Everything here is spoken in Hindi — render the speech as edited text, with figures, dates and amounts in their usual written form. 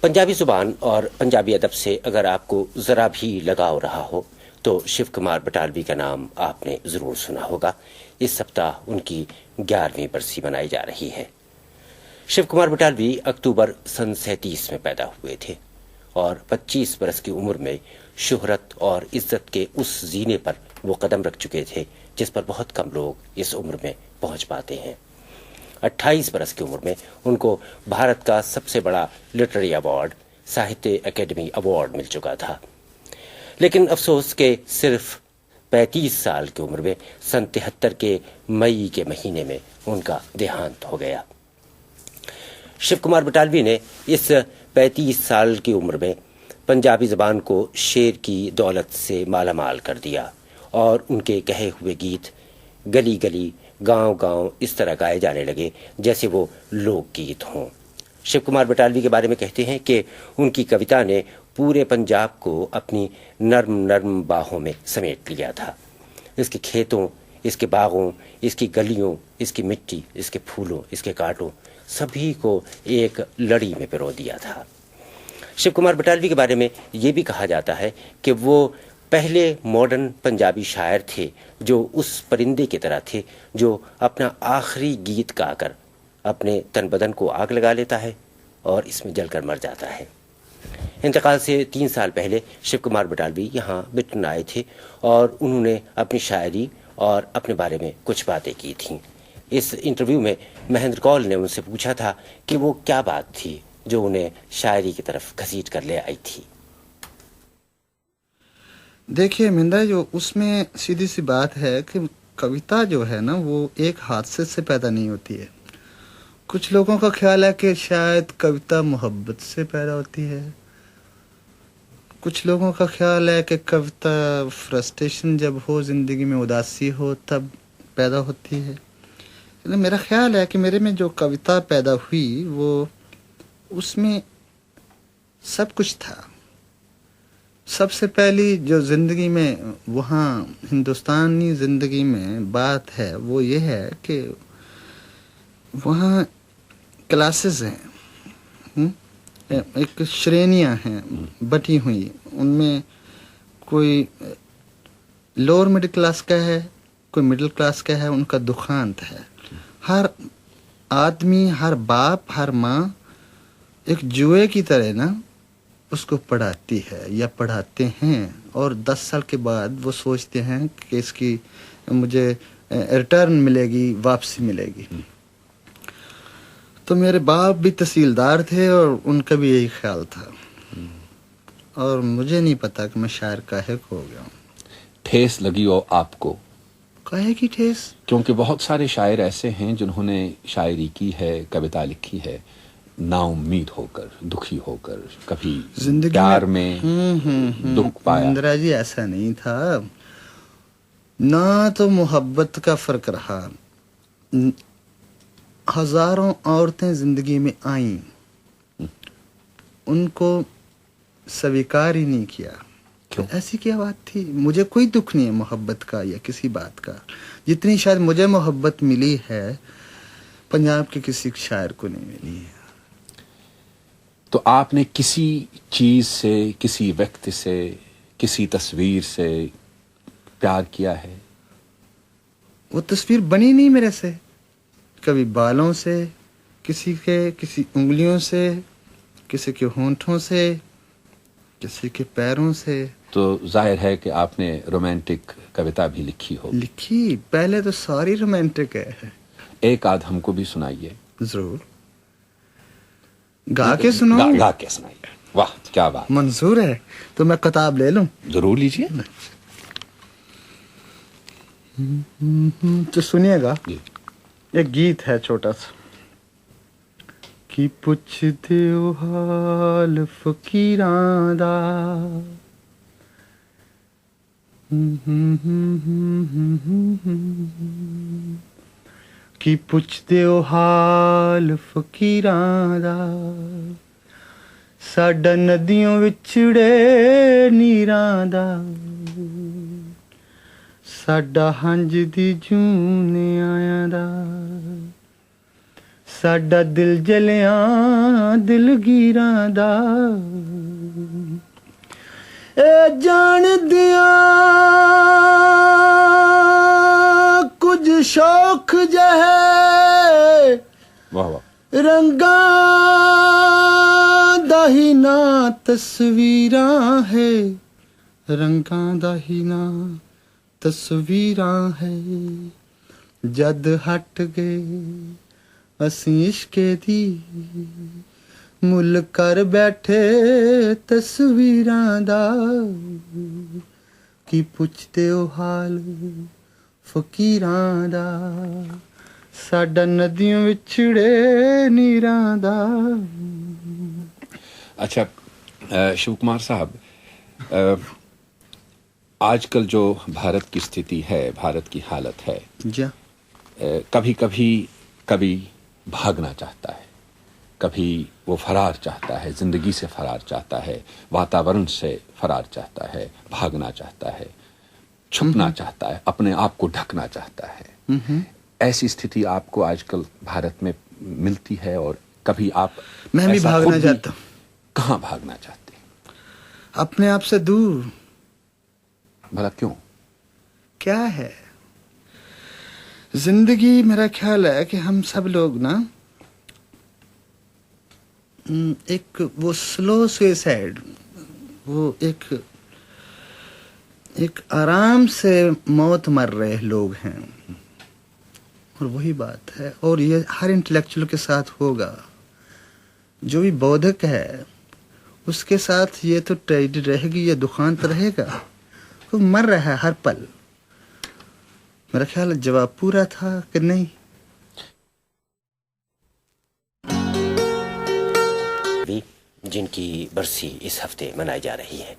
पंजाबी जुबान और पंजाबी अदब से अगर आपको ज़रा भी लगाव रहा हो तो शिव कुमार बटालवी का नाम आपने ज़रूर सुना होगा। इस सप्ताह उनकी 11वीं बरसी मनाई जा रही है। शिव कुमार बटालवी अक्टूबर सन 37 में पैदा हुए थे और 25 बरस की उम्र में शोहरत और इज्जत के उस जीने पर वो कदम रख चुके थे जिस पर बहुत कम लोग इस उम्र में पहुंच पाते हैं। 28 बरस की उम्र में उनको भारत का सबसे बड़ा लिटरेरी अवार्ड साहित्य अकेडमी अवार्ड मिल चुका था। लेकिन अफसोस के सिर्फ 35 साल की उम्र में सन 73 के मई के महीने में उनका देहांत हो गया। शिव कुमार बटालवी ने इस 35 साल की उम्र में पंजाबी ज़बान को शेर की दौलत से मालामाल कर दिया और उनके कहे हुए गीत गली गली गांव-गांव इस तरह गाए जाने लगे जैसे वो लोकगीत हों। शिव कुमार बटालवी के बारे में कहते हैं कि उनकी कविता ने पूरे पंजाब को अपनी नर्म नर्म बाहों में समेट लिया था। इसके खेतों, इसके बागों, इसकी गलियों, इसकी मिट्टी, इसके फूलों, इसके कांटों, सभी को एक लड़ी में पिरो दिया था। शिव कुमार बटालवी के बारे में ये भी कहा जाता है कि वो पहले मॉडर्न पंजाबी शायर थे जो उस परिंदे की तरह थे जो अपना आखिरी गीत गाकर अपने तन बदन को आग लगा लेता है और इसमें जलकर मर जाता है। इंतकाल से 3 साल पहले शिव कुमार बटालवी यहाँ ब्रिटेन आए थे और उन्होंने अपनी शायरी और अपने बारे में कुछ बातें की थीं। इस इंटरव्यू में महेंद्र कौल ने उनसे पूछा था कि वो क्या बात थी जो उन्हें शायरी की तरफ घसीट कर ले आई थी। देखिए मिंदा, जो उसमें सीधी सी बात है कि कविता जो है ना वो एक हादसे से पैदा नहीं होती है। कुछ लोगों का ख्याल है कि शायद कविता मोहब्बत से पैदा होती है, कुछ लोगों का ख्याल है कि कविता फ्रस्ट्रेशन जब हो, जिंदगी में उदासी हो तब पैदा होती है। लेकिन मेरा ख्याल है कि मेरे में जो कविता पैदा हुई वो उसमें सब कुछ था। सबसे पहली जो ज़िंदगी में वहाँ हिंदुस्तानी ज़िंदगी में बात है वो ये है कि वहाँ क्लासेस हैं, एक श्रेणियाँ हैं बटी हुई। उनमें कोई लोअर मिडिल क्लास का है, कोई मिडिल क्लास का है, उनका दुखांत है। हर आदमी, हर बाप, हर माँ एक जुए की तरह ना उसको पढ़ाती है या पढ़ाते हैं और 10 साल के बाद वो सोचते हैं कि इसकी मुझे रिटर्न मिलेगी, वापसी मिलेगी। तो मेरे बाप भी तहसीलदार थे और उनका भी यही ख्याल था और मुझे नहीं पता कि मैं शायर काहे को हो गया। ठेस लगी हो आपको? काहे की ठेस? क्योंकि बहुत सारे शायर ऐसे हैं जिन्होंने शायरी की है, कविता लिखी है, नाउम्मीद होकर, दुखी होकर, कभी जिंदगी प्यार में दुख पाया। इंदिरा जी, ऐसा नहीं था ना, तो मोहब्बत का फर्क रहा। हजारों औरतें जिंदगी में आईं, उनको स्वीकार ही नहीं किया। क्यों? ऐसी क्या बात थी? मुझे कोई दुख नहीं है मोहब्बत का या किसी बात का, जितनी शायद मुझे मोहब्बत मिली है पंजाब के किसी शायर को नहीं मिली है। तो आपने किसी चीज से, किसी व्यक्ति से, किसी तस्वीर से प्यार किया है? वो तस्वीर बनी नहीं मेरे से, कभी बालों से, किसी उंगलियों से, किसी के होंठों से, किसी के पैरों से। तो जाहिर है कि आपने रोमांटिक कविता भी लिखी हो। लिखी, पहले तो सारी रोमांटिक है। एक आध हमको भी सुनाइए। जरूर। गा के सुनाओ? गा के सुनाइए। वाह, क्या बात। मंजूर है तो मैं किताब ले लूं? जरूर लीजिए। तो सुनिएगा, एक गीत है छोटा सा कि पुछदे ओ हाल फकीरां दा, कि पुछदे ओ हाल फकीरां दा, साडा नदियों विछड़े नीरां दा, साडा हंज दी जूने आया दा, साडा दिल जलियां दिलगीरां दा ए जान दिया कुछ शौक जहे वाह वाह रंगा दा ही ना तस्वीरां है रंगा दा ही ना तस्वीरां है जद हट गए असीं इश्के दी मुल कर बैठे तस्वीरां दा की पुछदे ओ हाल फकीरां दा साडा नदियों विछड़े नीरां दा। अच्छा शिव कुमार साहब, आजकल जो भारत की स्थिति है, भारत की हालत है, जी कभी कभी कभी भागना चाहता है, कभी वो फरार चाहता है, जिंदगी से फरार चाहता है, वातावरण से फरार चाहता है, भागना चाहता है, छुपना चाहता है, अपने आप को ढकना चाहता है। ऐसी स्थिति आपको आजकल भारत में मिलती है? और कभी आप मैं भी भागना चाहता हूँ। कहाँ भागना चाहते हैं? अपने आप से दूर। भला क्यों? क्या है जिंदगी, मेरा ख्याल है कि हम सब लोग ना एक वो स्लो सुसाइड, वो एक आराम से मौत मर रहे लोग हैं, और वही बात है। और ये हर इंटेलेक्चुअल के साथ होगा, जो भी बौद्धिक है उसके साथ ये तो ट्रेजेडी रहेगी, ये दुखांत रहेगा। वो मर रहा है हर पल। मेरा ख्याल जवाब पूरा था कि नहीं? जिनकी बरसी इस हफ्ते मनाई जा रही है।